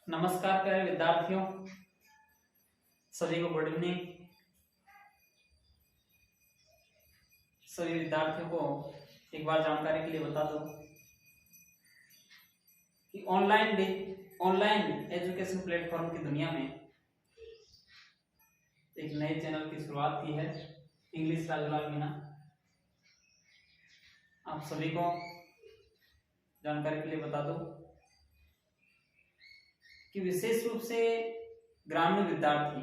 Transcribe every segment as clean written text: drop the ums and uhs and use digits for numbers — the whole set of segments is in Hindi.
नमस्कार प्यारे विद्यार्थियों, सभी को गुड इवनिंग। सभी विद्यार्थियों को एक बार जानकारी के लिए बता दूं कि ऑनलाइन एजुकेशन प्लेटफॉर्म की दुनिया में एक नए चैनल की शुरुआत की है, इंग्लिश राजलाल मीना। आप सभी को जानकारी के लिए बता दूं कि विशेष रूप से ग्रामीण विद्यार्थी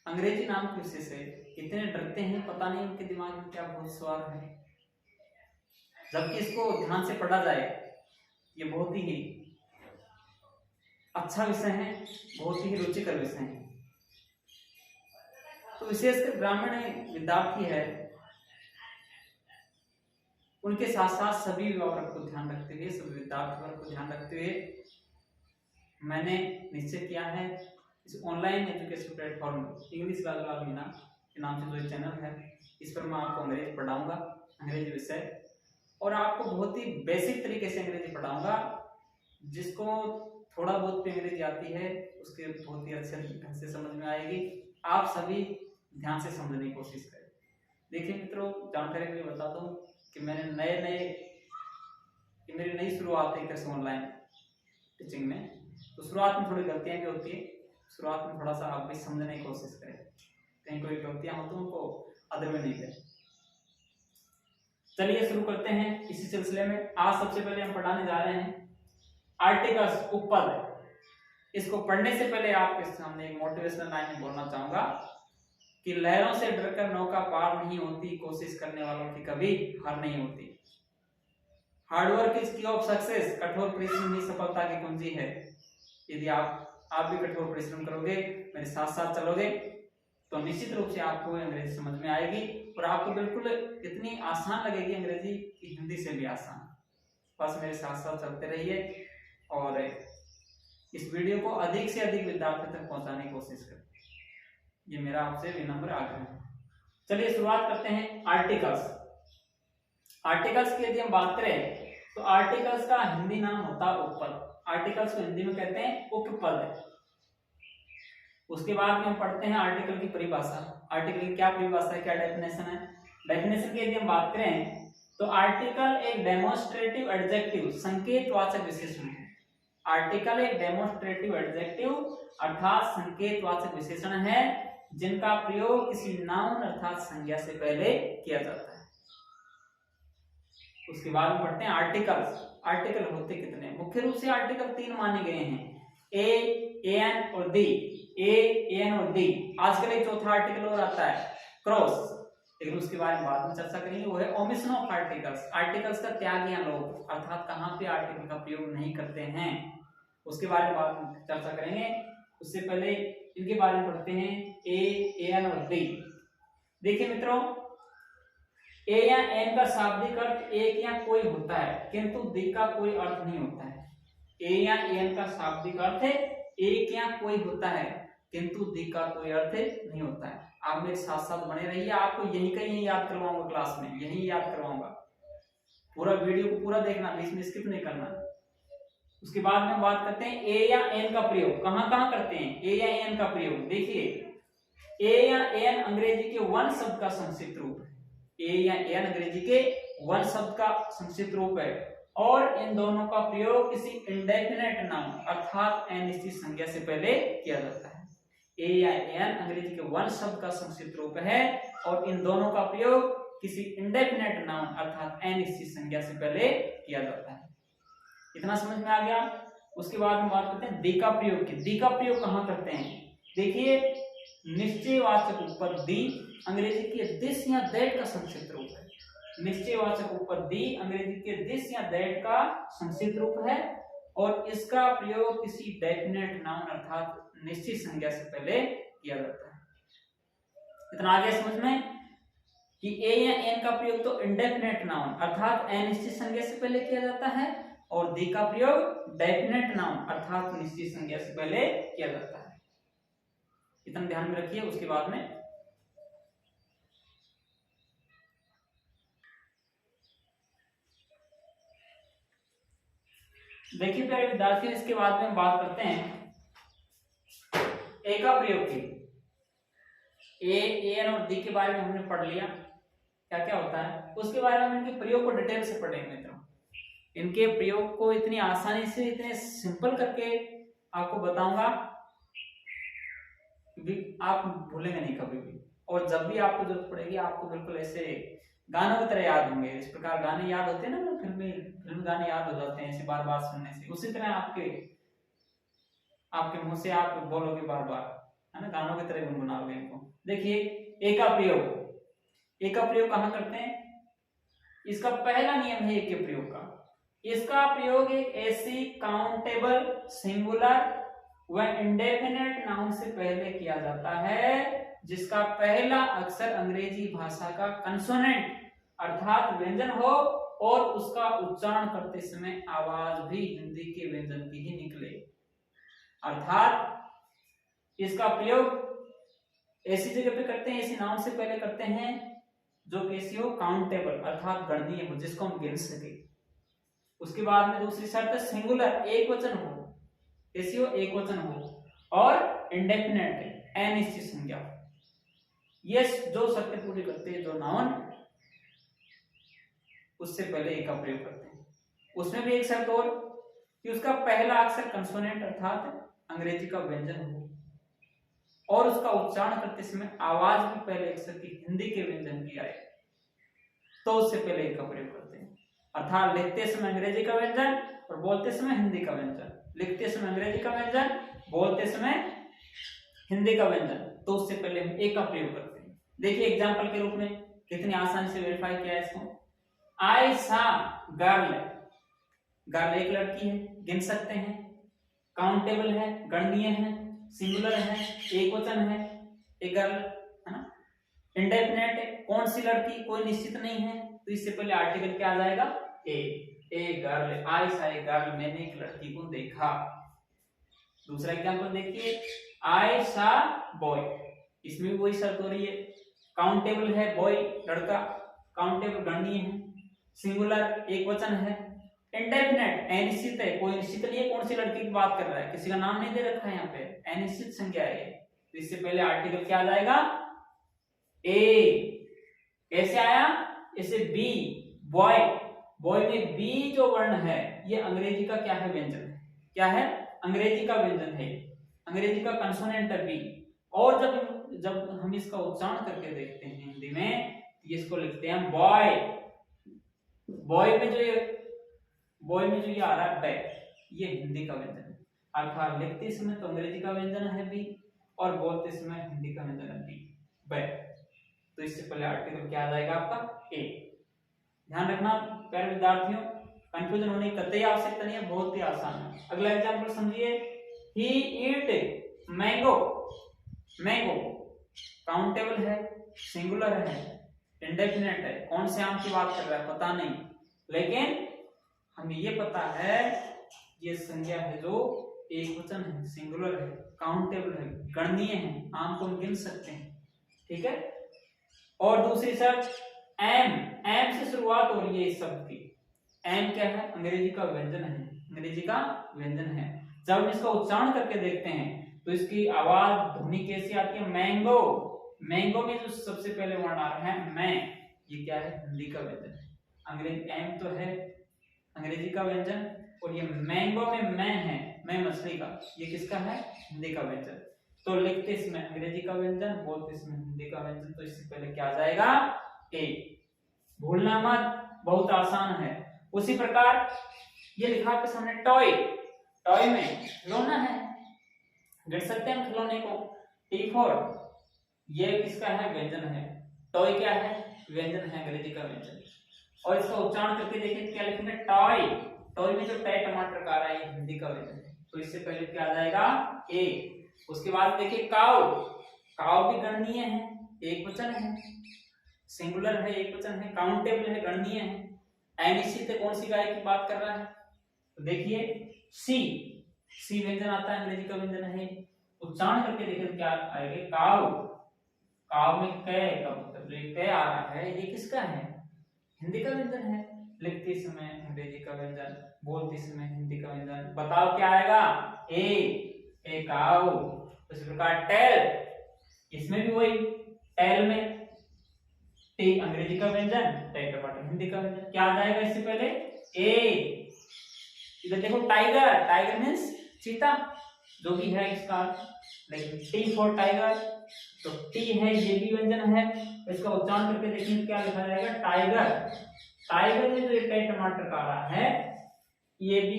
अंग्रेजी नाम के विषय से इतने डरते हैं, पता नहीं उनके दिमाग में क्या भूत सवार है, जबकि इसको ध्यान से पढ़ा जाए ये बहुत ही अच्छा विषय है, बहुत ही रुचिकर विषय है। तो विशेषकर ग्रामीण विद्यार्थी है, उनके साथ साथ सभी वर्ग को ध्यान रखते हुए, सभी विद्यार्थी वर्ग को ध्यान रखते हुए मैंने निश्चय किया है इस online education platform English Rajlal Meena के नाम से जो चैनल है, इस पर मैं आपको अंग्रेजी पढ़ाऊंगा, अंग्रेजी विषय, और आपको बहुत ही बेसिक तरीके से अंग्रेजी पढ़ाऊंगा। जिसको थोड़ा बहुत भी अंग्रेजी आती है उसके बहुत ही अच्छे ढंग से समझ में आएगी। आप सभी ध्यान से समझने की कोशिश करें। देखिए मित्रों, जानकारी के लिए बता दूं कि मेरी नई शुरुआत है कैसे ऑनलाइन टीचिंग में, तो शुरुआत में थोड़ी गलतियां भी होती है। शुरुआत में थोड़ा सा आप भी समझने की कोशिश करें, कहीं कोई गलतियां हो तो उनको अदर में नहीं करें। चलिए शुरू करते हैं इसी सिलसिले में। आज सबसे पहले हम पढ़ाने जा रहे हैं आर्टिकल्स, उपपद। इसको पढ़ने से पहले आपके सामने एक मोटिवेशनल लाइन में बोलना चाहूंगा कि लहरों से डरकर नौका पार नहीं होती, कोशिश करने वालों की कभी हार नहीं होती। हार्डवर्क इज की ऑफ सक्सेस, कठोर परिश्रम ही सफलता की कुंजी है। यदि आप भी कठोर परिश्रम करोगे, मेरे साथ साथ चलोगे, तो निश्चित रूप से आपको अंग्रेजी समझ में आएगी और आपको बिल्कुल इतनी आसान लगेगी अंग्रेजी कि हिंदी से भी आसान। बस मेरे साथ साथ चलते रहिए और इस वीडियो को अधिक से अधिक विद्यार्थियों तक पहुंचाने की कोशिश करें, ये मेरा आपसे विनम्र आग्रह है। चलिए शुरुआत करते हैं आर्टिकल्स। आर्टिकल्स की यदि हम बात करें तो आर्टिकल्स का हिंदी नाम होता है उपपद। आर्टिकल्स को हिंदी में कहते हैं उपपद। उसके बाद में हम पढ़ते हैं आर्टिकल की परिभाषा। आर्टिकल की क्या परिभाषा है, क्या डेफिनेशन है। डेफिनेशन की यदि हम बात करें तो आर्टिकल एक डेमोन्स्ट्रेटिव एडजेक्टिव, संकेतवाचक विशेषण है। आर्टिकल एक डेमोन्स्ट्रेटिव एडजेक्टिव अर्थात संकेतवाचक विशेषण है जिनका प्रयोग किसी नाउन अर्थात संज्ञा से पहले किया जाता है। उसके बाद में पढ़ते हैं आर्टिकल्स। आर्टिकल होते कितने? मुख्य रूप से आर्टिकल 3 माने गए हैं, ए, एन और दी। ए, एन और दी। आजकल एक चौथा आर्टिकल और आता है क्रॉस, लेकिन उसके बारे में बाद में चर्चा करेंगे, वो है ओमिशन ऑफ आर्टिकल्स। आर्टिकल्स का त्याग या लोप, अर्थात कहां पे आर्टिकल का प्रयोग नहीं करते हैं, उसके बारे में बाद में चर्चा करेंगे। उससे पहले इनके बारे में पढ़ते हैं ए, एन और दी। देखिए मित्रों, ए या एन का शाब्दिक अर्थ एक या कोई होता है, किंतु दी का कोई अर्थ नहीं होता है। ए या एन का शाब्दिक अर्थ एक या कोई होता है, किंतु दी का कोई अर्थ नहीं होता है। आप मेरे साथ साथ बने रहिए, आपको यही का यही याद करवाऊंगा क्लास में, यही याद करवाऊंगा। पूरा वीडियो को पूरा देखना, बीच में स्किप नहीं करना। उसके बाद में बात करते हैं ए या एन का प्रयोग कहां कहां करते हैं। ए या एन का प्रयोग देखिए, ए या एन अंग्रेजी के वन शब्द का संक्षिप्त रूप है। ए या एन अंग्रेजी के वन शब्द का संक्षिप्त रूप है और इन दोनों का प्रयोग किसी इंडेफिनेट नाउन अर्थात अनिश्चित संज्ञा से पहले किया जाता है। ए या एन अंग्रेजी के वन शब्द का संक्षिप्त रूप है और इन दोनों का प्रयोग किसी इंडेफिनेट नाउन अर्थात अनिश्चित संज्ञा से पहले किया जाता है। इतना समझ में आ गया। उसके बाद में बात करते हैं दी का प्रयोग की। दी का प्रयोग कहां करते हैं? देखिए, निश्चयवाचक उपपद दी अंग्रेजी के दिस या दैट का संक्षिप्त रूप है। निश्चयवाचक उपपद दी अंग्रेजी के दिस या दैट का संक्षिप्त रूप है और इसका प्रयोग किसी डेफिनेट नाउन अर्थात निश्चित संज्ञा से पहले किया जाता है। इतना आगे समझ में कि ए या एन का प्रयोग तो इंडेफिनेट नाउन अर्थात अनिश्चित संज्ञा से पहले किया जाता है और दी का प्रयोग डेफिनेट नाउन अर्थात निश्चित संज्ञा से पहले किया जाता है। इतना ध्यान में रखिए। उसके बाद में देखिए प्यारे विद्यार्थी, इसके बाद में हम बात करते हैं ए का प्रयोग की। ए, एन और दी के बारे में हमने पढ़ लिया क्या क्या होता है, उसके बारे में हम इनके प्रयोग को डिटेल से पढ़ेंगे मित्रों। इनके प्रयोग को इतनी आसानी से, इतने सिंपल करके आपको बताऊंगा भी आप भूलेंगे नहीं कभी भी। और जब भी आपको जरूरत पड़ेगी आपको बिल्कुल ऐसे गानों की तरह याद होंगे। इस प्रकार गाने याद होते हैं ना, फिल्म गाने याद हो जाते हैं ऐसे बार बार सुनने से, उसी तरह आपके मुंह से आप बोलोगे बार बार, है ना, गानों की तरह गुनगुनाओगे इनको। देखिए ए का प्रयोग कहाँ करते हैं? इसका पहला नियम है ए के प्रयोग का। इसका प्रयोग एक ऐसी काउंटेबल, सिंगुलर व इंडेफिनेट नाउन से पहले किया जाता है जिसका पहला अक्षर अंग्रेजी भाषा का कंसोनेंट अर्थात व्यंजन हो और उसका उच्चारण करते समय आवाज भी हिंदी के व्यंजन की ही निकले। अर्थात इसका प्रयोग ऐसी जगह पे करते हैं, ऐसी नाउन से पहले करते हैं जो कैसी हो, काउंटेबल अर्थात गणनीय हो, जिसको हम गिन सके। उसके बाद में दूसरी शर्त है सिंगुलर, एक वचन हो, कैसी हो, एक वचन हो, और इंडेफिनेट, अनिश्चित संज्ञा। ये जो शर्तें पूरी करते हैं जो नाउन, उससे पहले ए का प्रयोग करते हैं। उसमें भी एक शर्त और कि उसका पहला अक्षर कंसोनेंट अर्थात अंग्रेजी का व्यंजन हो और उसका उच्चारण करते समय आवाज भी पहले अक्षर की हिंदी के व्यंजन की आए, तो उससे पहले ए का प्रयोग करते हैं। अर्थात लिखते समय अंग्रेजी का व्यंजन और बोलते समय हिंदी का व्यंजन, लिखते समय अंग्रेजी का व्यंजन, बोलते समय हिंदी का व्यंजन, तो उससे पहले हम ए का प्रयोग करते हैं। देखिए एग्जांपल के रूप में कितनी आसानी से वेरीफाई किया है इसको। आई सा गर्ल, गर्ल एक लड़की है, गिन सकते हैं, काउंटेबल है, गणनीय है, सिंगुलर है, एक वचन है, एक गर्ल, है ना, इंडेफिनेट है, कौन सी लड़की, कोई निश्चित नहीं है, तो इससे पहले आर्टिकल क्या आ जाएगा, ए गर्ल, आई सा ए गर्ल, मैंने एक लड़की को देखा। दूसरा एग्जांपल देखिए, आई सा बॉय, इसमें भी वही शर्त हो रही है, काउंटेबल है, बॉय लड़का, काउंटेबल गणनीय है, सिंगुलर एक वचन है, इंडेफिनेट अनिश्चित है, कोई निश्चित नहीं है कौन सी लड़की की बात कर रहा है, किसी का नाम नहीं दे रखा है यहाँ पे, अनिश्चित संज्ञा है, तो इससे पहले आर्टिकल क्या आ जाएगा, ए। कैसे आया, इसे बी, बॉय, बॉय में बी जो वर्ण है ये अंग्रेजी का क्या है, व्यंजन है, क्या है, अंग्रेजी का व्यंजन है, अंग्रेजी का कंसोनेंट है बी। और जब हम इसका उच्चारण करके देखते हैं हिंदी में, इसको लिखते हैं बॉय। बॉय में जो ये आ रहा है बै, ये हिंदी का व्यंजन है, अर्थात लिखते समय तो अंग्रेजी का व्यंजन है बी और बोलते समय हिंदी का व्यंजन है बी, बै। तो इससे पहले आर्टिकल क्या आ जाएगा आपका, ए। ध्यान रखना प्यारे विद्यार्थियों, कंफ्यूजन होने की कतई आवश्यकता नहीं है, बहुत ही आसान है। अगला एग्जांपल समझिए, ही ईट मैंगो, मैंगो काउंटेबल है, सिंगुलर है, इंडेफिनेट है, कौन से आम की बात कर रहा है पता नहीं, लेकिन हमें ये पता है ये संज्ञा है जो एक वचन है, सिंगुलर है, काउंटेबल है, गणनीय है, आम को हम गिन सकते हैं, ठीक है। और दूसरी शर्त एम से शुरुआत हो रही है इस शब्द की, एम क्या है, अंग्रेजी का व्यंजन है, अंग्रेजी का व्यंजन है। जब हम इसका उच्चारण करके देखते हैं तो इसकी आवाज ध्वनि कैसी आती है, मैंगो, मैंगो में जो सबसे पहले वर्ण आ रहा है मैं, ये क्या है, हिंदी का व्यंजन है। अंग्रेजी एम तो है अंग्रेजी का व्यंजन, और ये मैंगो में मैं है, मैं मछली का, ये किसका है, हिंदी का व्यंजन। तो लिखते इसमें अंग्रेजी का व्यंजन, बोलते इसमें हिंदी का व्यंजन, तो इससे पहले क्या आ जाएगा, ए। भूलना मत, बहुत आसान है। उसी प्रकार ये लिखा आपके सामने टॉय, टॉय में खिलौना है, गिन सकते हैं खिलौने को, टी फॉर, ये किसका है, व्यंजन है, टॉय क्या है, व्यंजन है, अंग्रेजी का व्यंजन। और इसका उच्चारण करके देखिए क्या लिखेंगे, टॉय, टॉय में जो टै टमाटर का आ रहा है ये हिंदी का व्यंजन है, तो इससे पहले क्या आ जाएगा, ए। उसके बाद देखिए काउ, काउ भी गणनीय है, एक वचन है, सिंगुलर है, एक वचन है, काउंटेबल है, गणनीय है, अनिश्चित है, कौन सी गाय की बात कर रहा है, तो देखिए सी, सी व्यंजन आता है, अंग्रेजी का व्यंजन है, उच्चारण करके देखिए क्या आएगा, काउ, काउ में कै का मतलब कै आ रहा है, ये किसका है, हिंदी का व्यंजन है, लिखते समय अंग्रेजी का व्यंजन, बोलते समय हिंदी का व्यंजन। बताओ क्या आएगा? ए काऊ। उसी प्रकार टेल, इसमें भी वही, टेल में टी अंग्रेजी का व्यंजन, टे टमाटर हिंदी का व्यंजन। क्या आ जाएगा इससे पहले? ए। इधर देखो टाइगर, टाइगर मीन्स चीता, जो भी है इसका, लेकिन टी फॉर टाइगर, तो टी है, ये भी व्यंजन है। इसका उच्चारण करके देखेंगे क्या लिखा जाएगा? टाइगर। टाइगर में जो ये टमाटर का आ रहा है, ये भी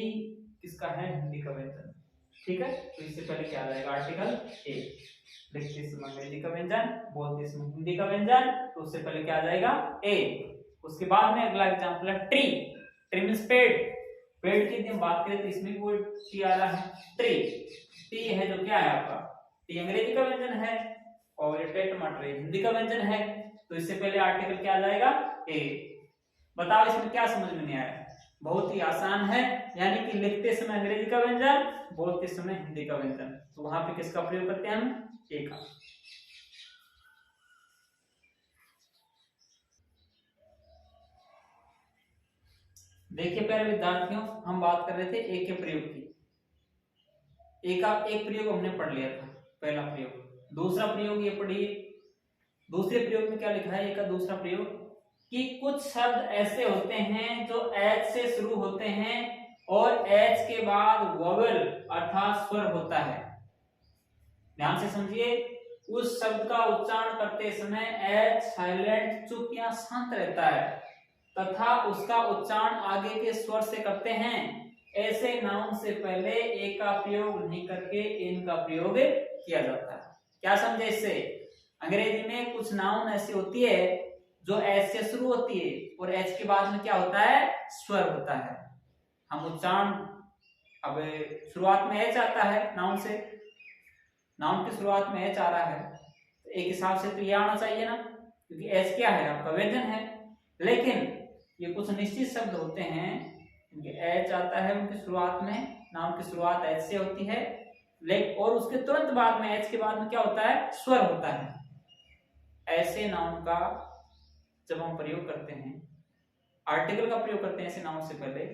किसका है? हिंदी का व्यंजन। ठीक है, तो इससे पहले क्या आ जाएगा? Article a. लिखते समय अंग्रेजी का व्यंजन, बोलते समय हिंदी का व्यंजन, तो उससे पहले क्या आ जाएगा? ए। उसके बाद में अगला एग्जांपल है ट्री। ट्री मींस पेड़। पेड़ की यदि हम बात करें तो इसमें भी वो टी आ रहा है, ट्री। टी है जो क्या है आपका? टी अंग्रेजी का व्यंजन है, और ये टमाटर हिंदी का व्यंजन है, तो इससे पहले आर्टिकल क्या आ जाएगा? ए। बताओ इसमें क्या समझ में नहीं आया? बहुत ही आसान है, यानी कि लिखते समय अंग्रेजी का व्यंजन, बोलते समय हिंदी का व्यंजन, तो वहां पे किसका प्रयोग करते हैं हम? ए का। देखिए प्यारे विद्यार्थियों, हम बात कर रहे थे ए के प्रयोग की। ए का एक प्रयोग हमने पढ़ लिया था, पहला प्रयोग। दूसरा प्रयोग ये पढ़िए। दूसरे प्रयोग में क्या लिखा है? ए का दूसरा प्रयोग कि कुछ शब्द ऐसे होते हैं जो एच से शुरू होते हैं और एच के बाद वोवेल अर्थात स्वर होता है। ध्यान से समझिए, उस शब्द का उच्चारण करते समय एच साइलेंट, चुप या शांत रहता है तथा उसका उच्चारण आगे के स्वर से करते हैं। ऐसे नाउन से पहले ए का प्रयोग नहीं करके एन का प्रयोग किया जाता है। क्या समझे इससे? अंग्रेजी में कुछ नाउन ऐसी होती है जो एच से शुरू होती है और एच के बाद में क्या होता है? स्वर होता है। हम उच्चारण, अब शुरुआत में एच आता है नाउन से, नाउन की शुरुआत में एच आ रहा है, तो एक हिसाब से तो ये आना चाहिए ना, क्योंकि एच क्या है? आपका व्यंजन है। लेकिन ये कुछ निश्चित शब्द होते हैं इनके एच आता है उनकी शुरुआत में, नाम की शुरुआत एच से होती है, लेकिन और उसके तुरंत बाद में एच के बाद में क्या होता है? स्वर होता है। ऐसे नाउन का जब हम प्रयोग करते हैं, आर्टिकल का प्रयोग करते हैं ऐसे नाउन से पहले,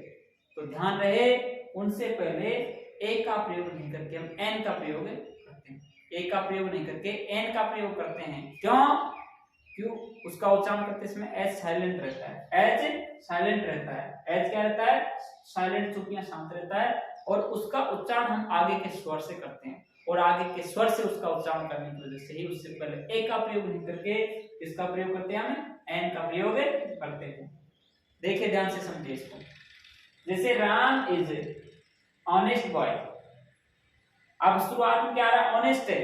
तो ध्यान रहे उनसे पहले ए का प्रयोग नहीं करके हम एन का प्रयोग करते हैं। ए का प्रयोग नहीं करके एन का प्रयोग करते हैं। क्यों? उसका उच्चारण करते समय एच साइलेंट रहता है, एच साइलेंट रहता है। एच क्या रहता है? साइलेंट, चुप या शांत रहता है, और उसका उच्चारण हम आगे के स्वर से करते हैं, और आगे के स्वर से उसका उच्चारण करने की वजह से ही उससे पहले ए का प्रयोग नहीं करके किसका प्रयोग करते हैं? हम एन का प्रयोग करते हैं। देखिए ध्यान से समझिए इसको। जैसे राम इज ऑनेस्ट बॉय, अब शुरुआत में क्या आ रहा है? ऑनेस्ट है,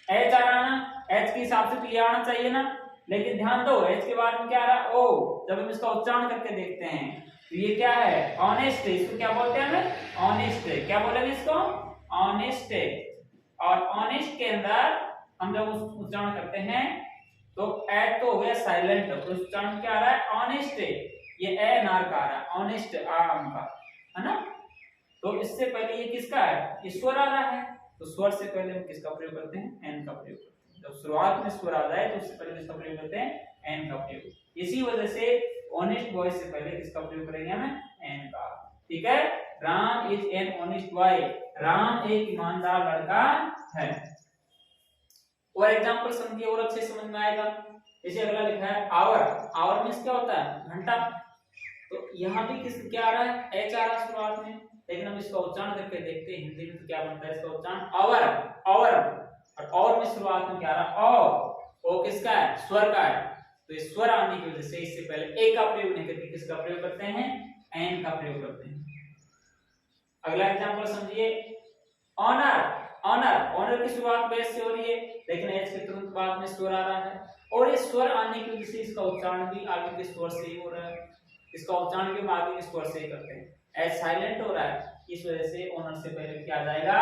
एच आ रहा है ना, एच के हिसाब से तो ये आना चाहिए ना, लेकिन ध्यान दो एच के बाद में क्या आ रहा है? ओ। जब हम इसका उच्चारण करके देखते हैं तो ये क्या है? ऑनेस्ट। इसको क्या बोलते हैं हम? ऑनेस्ट। क्या बोलेंगे इसको? ऑनेस्ट। और ऑनेस्ट के अंदर हम जब उच्चारण करते हैं तो एच तो हो गया साइलेंट, उच्चारण क्या आ रहा है? ऑनेस्ट। ये ए नार का आ रहा है, ऑनेस्ट आम का, है ना। तो इससे पहले ये किसका है? ये स्वर आ रहा है, तो स्वर से पहले हम किसका प्रयोग करते हैं? एन का प्रयोग करते हैं। जब शुरुआत में स्वर आ जाए तो उससे पहले किसका प्रयोग करते हैं? एन का प्रयोग। इसी वजह से ऑनेस्ट बॉय से पहले किसका प्रयोग करेंगे हम? एन का। ठीक है, Ram is an honest boy, Ram एक ईमानदार लड़का है। और एग्जांपल समझिए और अच्छे समझ में आएगा। जैसे अगला लिखा है आवर। आवर मींस क्या होता है? घंटा। तो यहाँ भी किस क्या आ रहा है? एच आ रहा है शुरुआत में, लेकिन हम इसका उच्चारण करके देखते हैं हिंदी में तो क्या बनता है इसका उच्चारण? आवर। आवर। और में शुरुआत में क्या आ रहा है? ओ किसका है? स्वर का है। तो इस स्वर आने की वजह से इससे पहले ए का प्रयोग नहीं करके किसका प्रयोग करते हैं? एन का प्रयोग करते हैं। अगला एग्जांपल समझिए, ऑनर। ऑनर, ऑनर की शुरुआत बेस से हो रही है, लेकिन एच के तुरंत बाद में स्वर आ रहा है, और इस स्वर आने की वजह से इसका उच्चारण भी आगे के स्वर से ही हो रहा है। इसका उच्चारण भी हम आगे के स्वर से ही करते हैं। एच साइलेंट हो रहा है, इस वजह से ऑनर से पहले क्या आ जाएगा?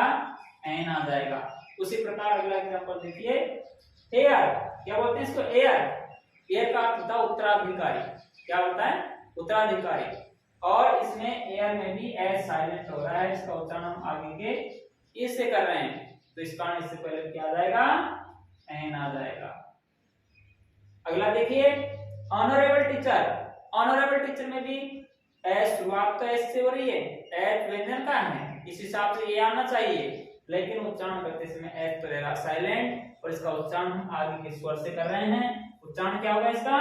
एन आ जाएगा। उसी प्रकार अगला एग्जांपल देखिए, एयर। क्या बोलते हैं इसको? एयर। एयर का अर्थ होता है उत्तराधिकारी। क्या होता है? उत्तराधिकारी। और इसमें एयर में भी एच साइलेंट हो रहा है, इसका उच्चारण हम आगे के इससे कर रहे हैं, तो इस कारण इससे पहले क्या आ जाएगा? एन आ जाएगा। अगला देखिए, ऑनरेबल टीचर। ऑनरेबल टीचर में भी एच शुरुआत तो एस से हो रही है, एच व्यंजन का है, इस हिसाब से ए आना चाहिए, लेकिन उच्चारण करते समय एच तो रहेगा साइलेंट, और इसका उच्चारण हम आगे के स्वर से कर रहे हैं। उच्चारण क्या होगा इसका?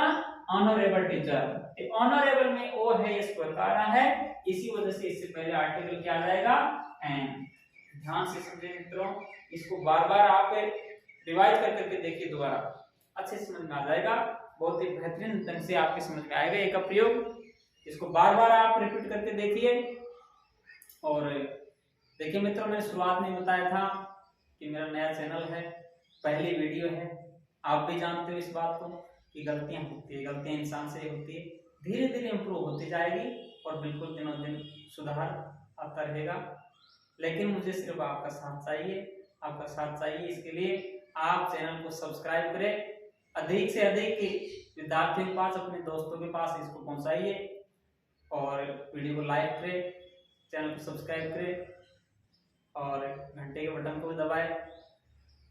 Honourable teacher. ये ऑनरेबल में ओ है, ये स्वर का आ रहा है, इसी वजह से इससे पहले आर्टिकल क्या आ जाएगा? एन। ध्यान से समझे मित्रों, इसको बार बार आप रिवाइज कर करके देखिए, दोबारा अच्छे से समझ में आ जाएगा, बहुत ही बेहतरीन ढंग से आपके समझ में आएगा एक प्रयोग। इसको बार बार आप रिपीट करके देखिए। और देखिए मित्रों, मैंने शुरुआत में बताया था कि मेरा नया चैनल है, पहली वीडियो है, आप भी जानते हो इस बात को कि गलतियां होती है, गलतियां इंसान से होती है, धीरे धीरे इम्प्रूव होती जाएगी और बिल्कुल दिनों दिन सुधार आता रहेगा। लेकिन मुझे सिर्फ आपका साथ चाहिए, आपका साथ चाहिए। इसके लिए आप चैनल को सब्सक्राइब करें, अधिक से अधिक विद्यार्थियों के पास, अपने दोस्तों के पास इसको पहुंचाइए, और वीडियो को लाइक करें, चैनल को सब्सक्राइब करें और घंटे के बटन को भी दबाएं।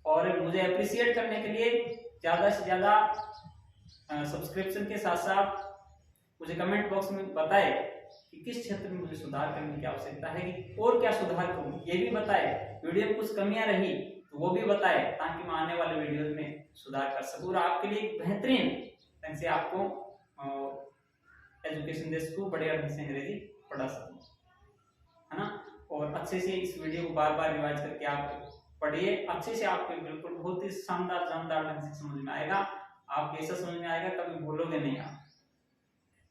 और मुझे अप्रिशिएट करने के लिए ज़्यादा से ज़्यादा सब्सक्रिप्शन के साथ साथ मुझे कमेंट बॉक्स में बताएं कि किस क्षेत्र में मुझे सुधार करने की आवश्यकता है, कि और क्या सुधार करूं, ये भी बताएं। वीडियो में कुछ कमियां रही तो वो भी बताएं, ताकि मैं आने वाले वीडियोस में सुधार कर सकूं और आपके लिए बेहतरीन ढंग से आपको एजुकेशन दे सकूं, बढ़िया ढंग से अंग्रेजी पढ़ा सकूं, है ना। और अच्छे से इस वीडियो को बार बार रिवाइज करके आप पढ़िए, अच्छे से आपको बिल्कुल बहुत ही शानदार जानदार ढंग से समझ में आएगा। आप ऐसा समझ में आएगा, कभी भूलोगे नहीं आप,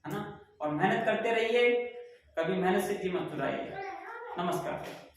है ना। और मेहनत करते रहिए, कभी मेहनत से जी मत चुराइए। नमस्कार।